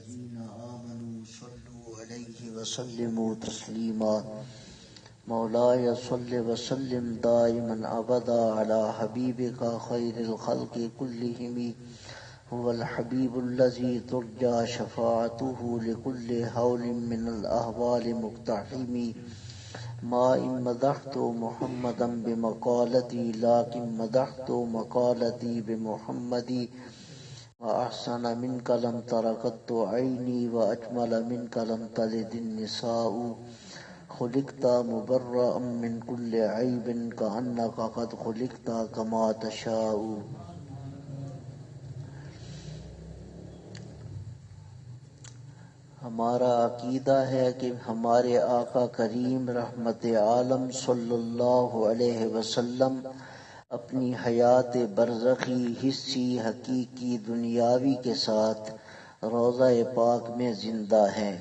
الذين آمنوا صلوا عليه وسلموا تسليما مولاي صل وسلم دائما أبدا على حبيبك خير الخلق كلهم هو الحبيب الذي ترجى شفاعته لكل هول من الأهوال مقتحم ما إن مدحت محمدا بمقالتي لكن مدحت مقالتي بمحمد وأحسن منك لم تركت عيني وأجمل منك لم تلد النساء خلقت مبرأ من كل عيب كأنك قد خلقت كما تشاء. ہمارا عقیدہ ہے کہ ہمارے آقا کریم رحمت عالم صلی اللہ علیہ وسلم اپنی حیات برزخی حسی حقیقی دنیاوی کے ساتھ روضہ پاک میں زندہ ہیں.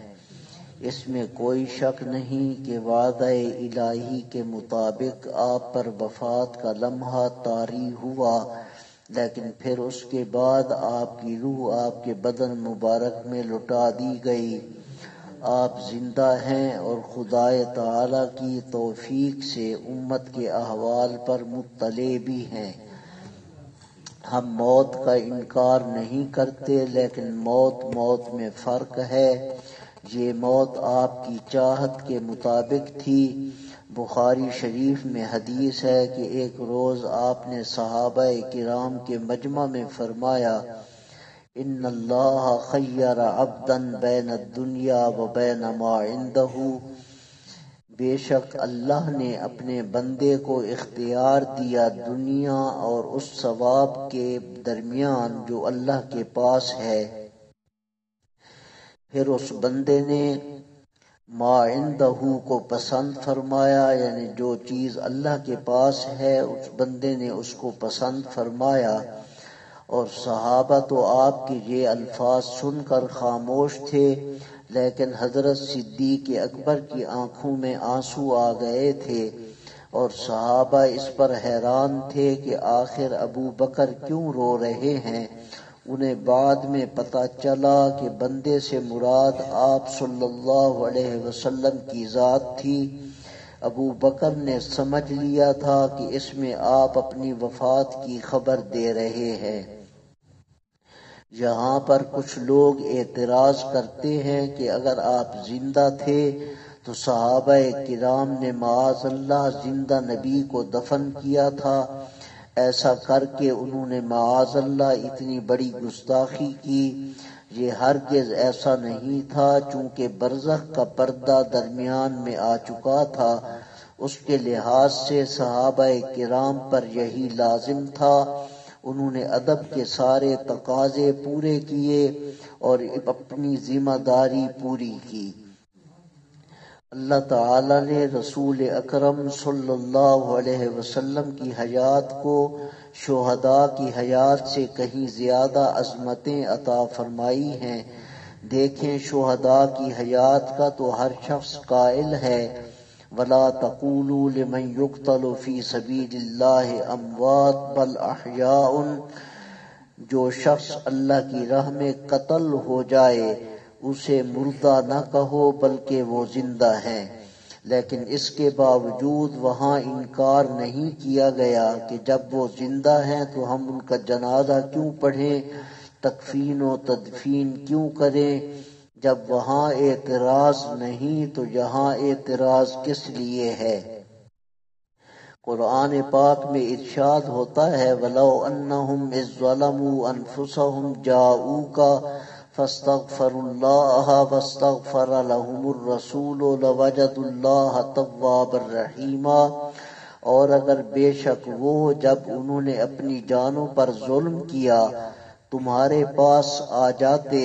اس میں کوئی شک نہیں کہ وعدہ الہی کے مطابق آپ پر وفات کا لمحہ طاری ہوا، لیکن پھر اس کے بعد آپ کی روح آپ کے بدن مبارک میں لٹا دی گئی. آپ زندہ ہیں اور خدا تعالی کی توفیق سے امت کے احوال پر مطلع بھی ہیں. ہم موت کا انکار نہیں کرتے، لیکن موت میں فرق ہے. یہ موت آپ کی چاہت کے مطابق تھی. بخاری شریف میں حدیث ہے کہ ایک روز آپ نے صحابہ کرام کے مجمع میں فرمایا، ان اللہ خیر عبدا بین الدنیا و بین ما عنده، بے شک اللہ نے اپنے بندے کو اختیار دیا دنیا اور اس ثواب کے درمیان جو اللہ کے پاس ہے. پھر اس بندے نے ما عندہ کو پسند فرمایا، یعنی جو چیز اللہ کے پاس ہے اس بندے نے اس کو پسند فرمایا. اور صحابہ تو آپ کے یہ الفاظ سن کر خاموش تھے، لیکن حضرت صدیق اکبر کی آنکھوں میں آنسو آ گئے تھے اور صحابہ اس پر حیران تھے کہ آخر ابو بکر کیوں رو رہے ہیں. انہیں بعد میں پتہ چلا کہ بندے سے مراد آپ صلی اللہ علیہ وسلم کی ذات تھی. ابو بکر نے سمجھ لیا تھا کہ اس میں آپ اپنی وفات کی خبر دے رہے ہیں. یہاں پر کچھ لوگ اعتراض کرتے ہیں کہ اگر آپ زندہ تھے تو صحابہ کرام نے معاذ اللہ زندہ نبی کو دفن کیا تھا. ایسا کر کے انہوں نے معاذ اللہ اتنی بڑی گستاخی کی. یہ ہرگز ایسا نہیں تھا، چونکہ برزخ کا پردہ درمیان میں آ چکا تھا. اس کے لحاظ سے صحابہ کرام پر یہی لازم تھا. انہوں نے ادب کے سارے تقاضے پورے کیے اور اپنی ذمہ داری پوری کی. اللہ تعالی نے رسول اکرم صلی اللہ علیہ وسلم کی حیات کو شہداء کی حیات سے کہیں زیادہ عظمتیں عطا فرمائی ہیں. دیکھیں شہداء کی حیات کا تو ہر شخص قائل ہے، وَلَا تَقُولُوا لِمَنْ يُقْتَلُ فِي سَبِيلِ اللَّهِ أَمْوَاتٌ بَلْ أَحْيَاءٌ، جو شخص اللہ کی راہ میں قتل ہو جائے اسے مردہ نہ کہو بلکہ وہ زندہ ہیں. لیکن اس کے باوجود وہاں انکار نہیں کیا گیا کہ جب وہ زندہ ہیں تو ہم ان کا جنازہ کیوں پڑھیں، تکفین و تدفین کیوں کریں. جب وہاں اعتراض نہیں تو یہاں اعتراض کس لیے ہے؟ قرآن پاک میں ارشاد ہوتا ہے، وَلَوْ أَنَّهُمْ إِذ ظَّلَمُوا أَنفُسَهُمْ جَاءُوكَ فَاسْتَغْفَرُوا اللَّهَ وَاسْتَغْفَرَ لَهُمُ الرَّسُولُ لَوَجَدُوا اللَّهَ تَوَّابًا رَحِيمًا، اور اگر بے شک وہ جب انہوں نے اپنی جانوں پر ظلم کیا تمہارے پاس آ جاتے،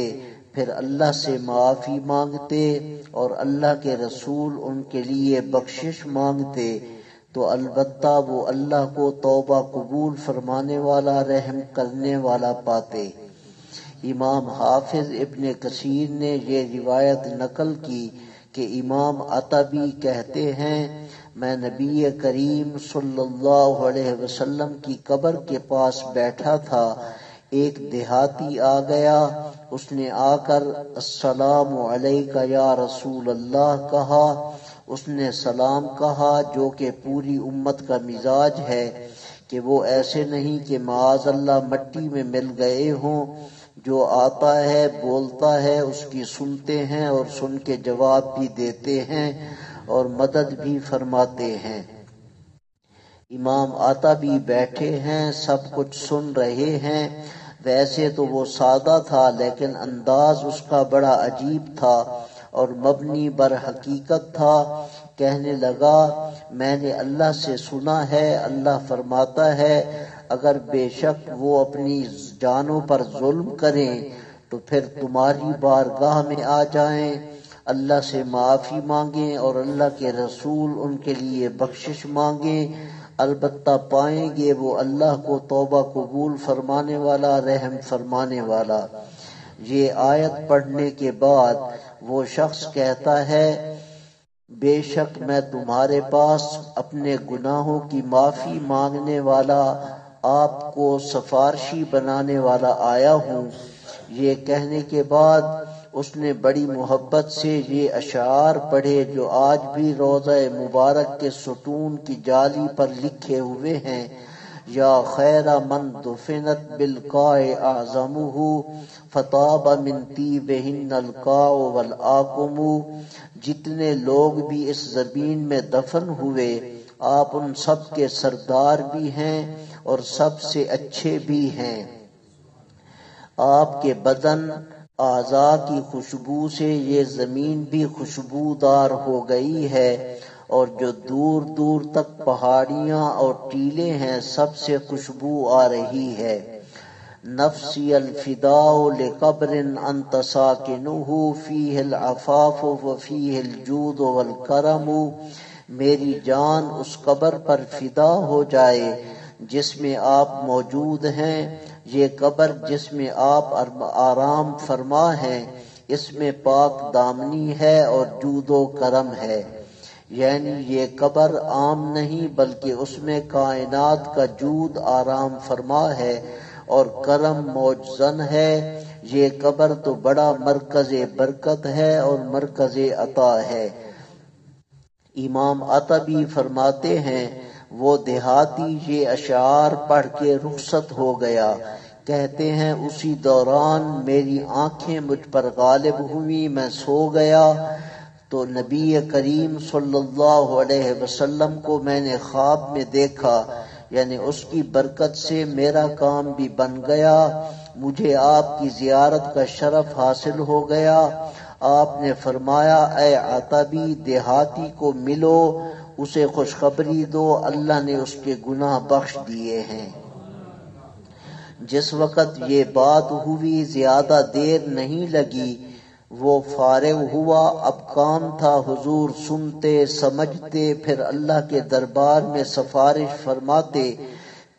پھر اللہ سے معافی مانگتے اور اللہ کے رسول ان کے لیے بخشش مانگتے، تو البتہ وہ اللہ کو توبہ قبول فرمانے والا رحم کرنے والا پاتے. امام حافظ ابن کثیر نے یہ روایت نقل کی کہ امام عطبی کہتے ہیں، میں نبی کریم صلی اللہ علیہ وسلم کی قبر کے پاس بیٹھا تھا. ایک دیہاتی آ گیا اس نے آ کر السلام علیک یا رسول اللہ کہا۔ اس نے سلام کہا، جو کہ پوری امت کا مزاج ہے کہ وہ ایسے نہیں کہ معاذ اللہ مٹی میں مل گئے ہوں۔ جو آتا ہے بولتا ہے اس کی سنتے ہیں اور سن کے جواب بھی دیتے ہیں اور مدد بھی فرماتے ہیں۔ امام آتا بھی بیٹھے ہیں، سب کچھ سن رہے ہیں۔ ویسے تو وہ سادہ تھا لیکن انداز اس کا بڑا عجیب تھا اور مبنی بر حقیقت تھا۔ کہنے لگا، میں نے اللہ سے سنا ہے، اللہ فرماتا ہے اگر بے شک وہ اپنی جانوں پر ظلم کریں تو پھر تمہاری بارگاہ میں آ جائیں، اللہ سے معافی مانگیں اور اللہ کے رسول ان کے لیے بخشش مانگیں، البتہ پائیں گے وہ اللہ کو توبہ قبول فرمانے والا، رحم فرمانے والا۔ یہ آیت پڑھنے کے بعد وہ شخص کہتا ہے، بے شک میں تمہارے پاس اپنے گناہوں کی معافی مانگنے والا، آپ کو سفارشی بنانے والا آیا ہوں۔ یہ کہنے کے بعد اس نے بڑی محبت سے یہ اشعار پڑھے جو آج بھی روضہ مبارک کے ستون کی جالی پر لکھے ہوئے ہیں۔ یا خیر من دفنت بالقاع اعظمہ فطاب من طیبہن القاع والآکم۔ جتنے لوگ بھی اس زمین میں دفن ہوئے آپ ان سب کے سردار بھی ہیں اور سب سے اچھے بھی ہیں۔ آپ کے بدن اعضاء کی خوشبو سے یہ زمین بھی خوشبودار ہو گئی ہے، اور جو دور دور تک پہاڑیاں اور ٹیلے ہیں سب سے خوشبو آ رہی ہے۔ نفسی الفداء لقبر انت ساکنہ فیہ العفاف وفیہ الجود والکرم۔ میری جان اس قبر پر فدا ہو جائے جس میں آپ موجود ہیں، یہ قبر جس میں آپ آرام فرما ہیں، اس میں پاک دامنی ہے اور جود و کرم ہے۔ یعنی یہ قبر عام نہیں بلکہ اس میں کائنات کا جود آرام فرما ہے اور کرم موجزن ہے۔ یہ قبر تو بڑا مرکز برکت ہے اور مرکز عطا ہے۔ امام عطبی فرماتے ہیں، وہ دیہاتی یہ اشعار پڑھ کے رخصت ہو گیا۔ کہتے ہیں اسی دوران میری آنکھیں مجھ پر غالب ہوئی، میں سو گیا تو نبی کریم صلی اللہ علیہ وسلم کو میں نے خواب میں دیکھا، یعنی اس کی برکت سے میرا کام بھی بن گیا، مجھے آپ کی زیارت کا شرف حاصل ہو گیا۔ آپ نے فرمایا، اے عتبی دیہاتی کو ملو، اسے خوشخبری دو، اللہ نے اس کے گناہ بخش دیے ہیں۔ جس وقت یہ بات ہوئی زیادہ دیر نہیں لگی، وہ فارغ ہوا، اب کام تھا حضور سنتے سمجھتے، پھر اللہ کے دربار میں سفارش فرماتے،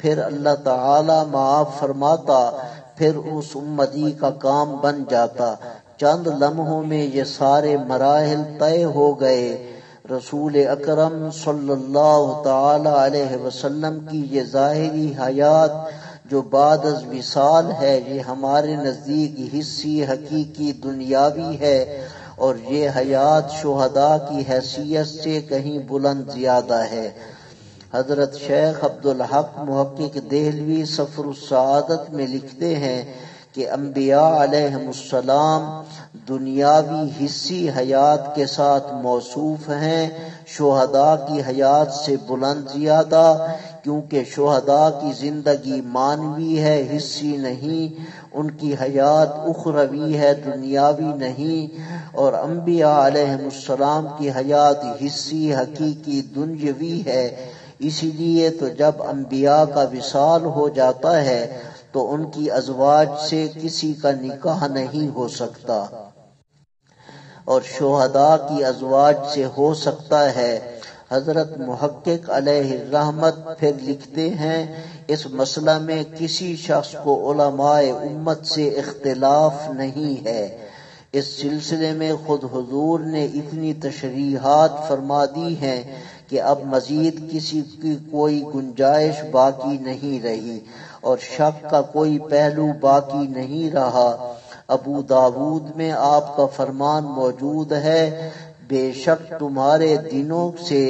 پھر اللہ تعالی معاف فرماتا، پھر اس امتی کا کام بن جاتا۔ چند لمحوں میں یہ سارے مراحل طے ہو گئے۔ رسول اکرم صلی اللہ تعالی علیہ وسلم کی یہ ظاہری حیات جو بعد از وصال ہے، یہ ہمارے نزدیک حصی حقیقی دنیاوی ہے، اور یہ حیات شہداء کی حیثیت سے کہیں بلند زیادہ ہے۔ حضرت شیخ عبدالحق محقق دہلوی سفر السعادت میں لکھتے ہیں کہ انبیاء علیہم السلام دنیاوی حصی حیات کے ساتھ موصوف ہیں، شہداء کی حیات سے بلند زیادہ، کیونکہ شہداء کی زندگی مانوی ہے، حصی نہیں، ان کی حیات اخروی ہے، دنیاوی نہیں، اور انبیاء علیہم السلام کی حیات حصی حقیقی دنیاوی ہے۔ اسی لیے تو جب انبیاء کا وصال ہو جاتا ہے تو ان کی ازواج سے کسی کا نکاح نہیں ہو سکتا، اور شہداء کی ازواج سے ہو سکتا ہے۔ حضرت محقق علیہ الرحمت پھر لکھتے ہیں، اس مسئلہ میں کسی شخص کو علماء امت سے اختلاف نہیں ہے۔ اس سلسلے میں خود حضور نے اتنی تشریحات فرما دی ہیں کہ اب مزید کسی کی کوئی گنجائش باقی نہیں رہی اور شک کا کوئی پہلو باقی نہیں رہا۔ ابو داود میں آپ کا فرمان موجود ہے، بے شک تمہارے دنوں سے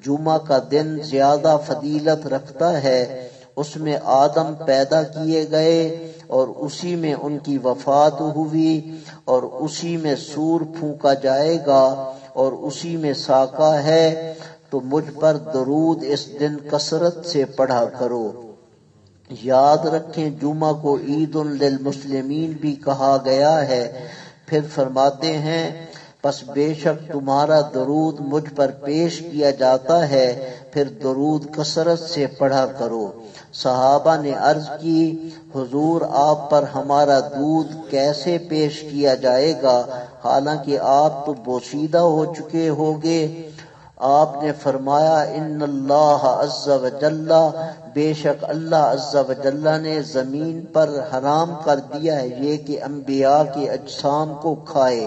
جمعہ کا دن زیادہ فضیلت رکھتا ہے، اس میں آدم پیدا کیے گئے اور اسی میں ان کی وفات ہوئی اور اسی میں سور پھونکا جائے گا اور اسی میں ساقہ ہے، تو مجھ پر درود اس دن کثرت سے پڑھا کرو۔ یاد رکھیں جمعہ کو عید للمسلمین بھی کہا گیا ہے۔ پھر فرماتے ہیں پس بے شک تمہارا درود مجھ پر پیش کیا جاتا ہے، پھر درود کثرت سے پڑھا کرو۔ صحابہ نے عرض کی حضور آپ پر ہمارا درود کیسے پیش کیا جائے گا حالانکہ آپ تو بوسیدہ ہو چکے ہوگے؟ آپ نے فرمایا ان اللہ عز و جل، بے شک اللہ عز و جل نے زمین پر حرام کر دیا ہے یہ کہ انبیاء کے اجسام کو کھائے۔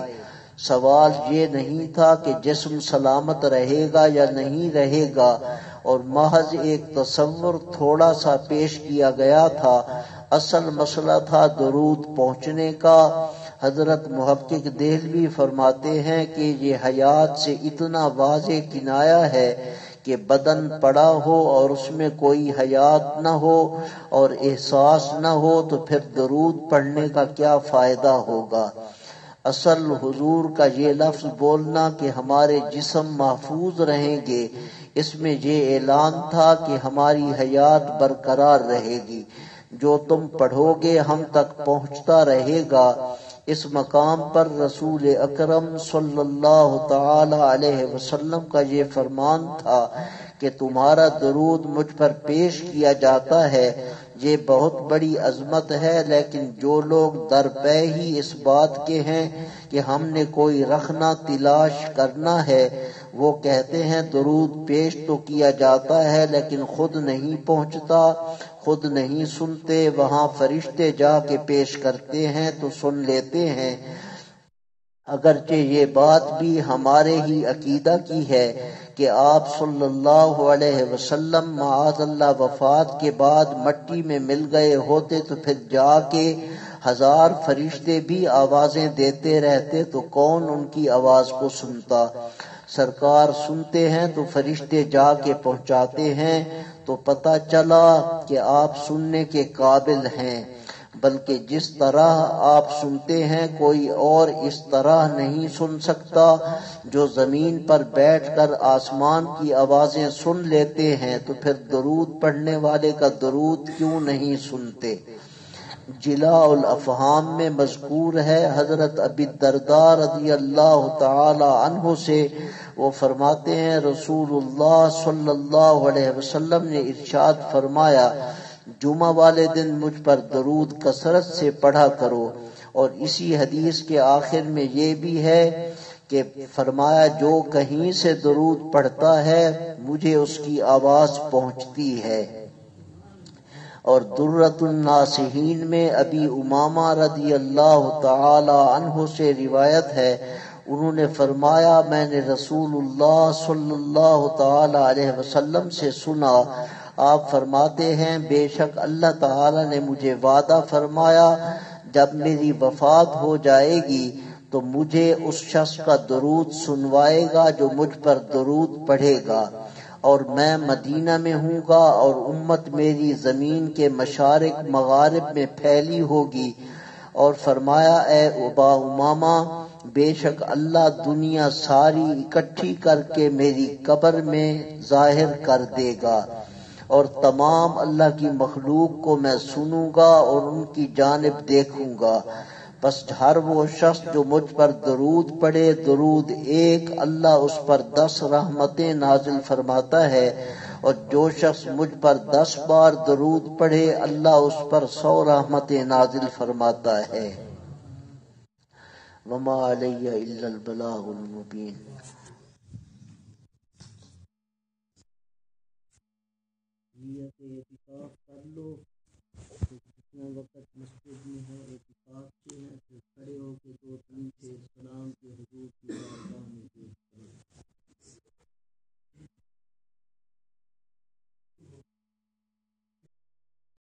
سوال یہ نہیں تھا کہ جسم سلامت رہے گا یا نہیں رہے گا، اور محض ایک تصور تھوڑا سا پیش کیا گیا تھا، اصل مسئلہ تھا درود پہنچنے کا۔ حضرت محقق دہلوی فرماتے ہیں کہ یہ حیات سے اتنا واضح کنایہ ہے کہ بدن پڑا ہو اور اس میں کوئی حیات نہ ہو اور احساس نہ ہو تو پھر درود پڑھنے کا کیا فائدہ ہوگا؟ اصل حضور کا یہ لفظ بولنا کہ ہمارے جسم محفوظ رہیں گے، اس میں یہ اعلان تھا کہ ہماری حیات برقرار رہے گی، جو تم پڑھو گے ہم تک پہنچتا رہے گا۔ اس مقام پر رسول اکرم صلی اللہ تعالی علیہ وسلم کا یہ فرمان تھا کہ تمہارا درود مجھ پر پیش کیا جاتا ہے، یہ بہت بڑی عظمت ہے، لیکن جو لوگ درپے ہی اس بات کے ہیں کہ ہم نے کوئی رخنہ تلاش کرنا ہے، وہ کہتے ہیں درود پیش تو کیا جاتا ہے لیکن خود نہیں پہنچتا، خود نہیں سنتے، وہاں فرشتے جا کے پیش کرتے ہیں تو سن لیتے ہیں۔ اگرچہ یہ بات بھی ہمارے ہی عقیدہ کی ہے کہ آپ صلی اللہ علیہ وسلم معاذ اللہ وفات کے بعد مٹی میں مل گئے ہوتے تو پھر جا کے 1000 فرشتے بھی آوازیں دیتے رہتے تو کون ان کی آواز کو سنتا؟ سرکار سنتے ہیں تو فرشتے جا کے پہنچاتے ہیں تو پتہ چلا کہ آپ سننے کے قابل ہیں، بلکہ جس طرح آپ سنتے ہیں کوئی اور اس طرح نہیں سن سکتا۔ جو زمین پر بیٹھ کر آسمان کی آوازیں سن لیتے ہیں تو پھر درود پڑھنے والے کا درود کیوں نہیں سنتے؟ جلاء الافہام میں مذکور ہے حضرت ابی الدرداء رضی اللہ تعالی عنہ سے، وہ فرماتے ہیں رسول اللہ صلی اللہ علیہ وسلم نے ارشاد فرمایا جمعہ والے دن مجھ پر درود کثرت سے پڑھا کرو، اور اسی حدیث کے آخر میں یہ بھی ہے کہ فرمایا جو کہیں سے درود پڑھتا ہے مجھے اس کی آواز پہنچتی ہے۔ اور درۃ الناصحین میں ابی امامہ رضی اللہ تعالی عنہ سے روایت ہے، انہوں نے فرمایا میں نے رسول اللہ صلی اللہ تعالی علیہ وسلم سے سنا، آپ فرماتے ہیں بے شک اللہ تعالی نے مجھے وعدہ فرمایا جب میری وفات ہو جائے گی تو مجھے اس شخص کا درود سنوائے گا جو مجھ پر درود پڑھے گا، اور میں مدینہ میں ہوں گا اور امت میری زمین کے مشارق مغارب میں پھیلی ہوگی۔ اور فرمایا اے ابا امامہ بے شک اللہ دنیا ساری اکٹھی کر کے میری قبر میں ظاہر کر دے گا، اور تمام اللہ کی مخلوق کو میں سنوں گا اور ان کی جانب دیکھوں گا، بس ہر وہ شخص جو مجھ پر درود پڑھے درود ایک اللہ اس پر 10 رحمتیں نازل فرماتا ہے، اور جو شخص مجھ پر 10 بار درود پڑھے اللہ اس پر 100 رحمتیں نازل فرماتا ہے۔ وما علی الا البلاغ المبین۔ نیت اعتکاف کر لو، جتنا وقت مسجد میں ہے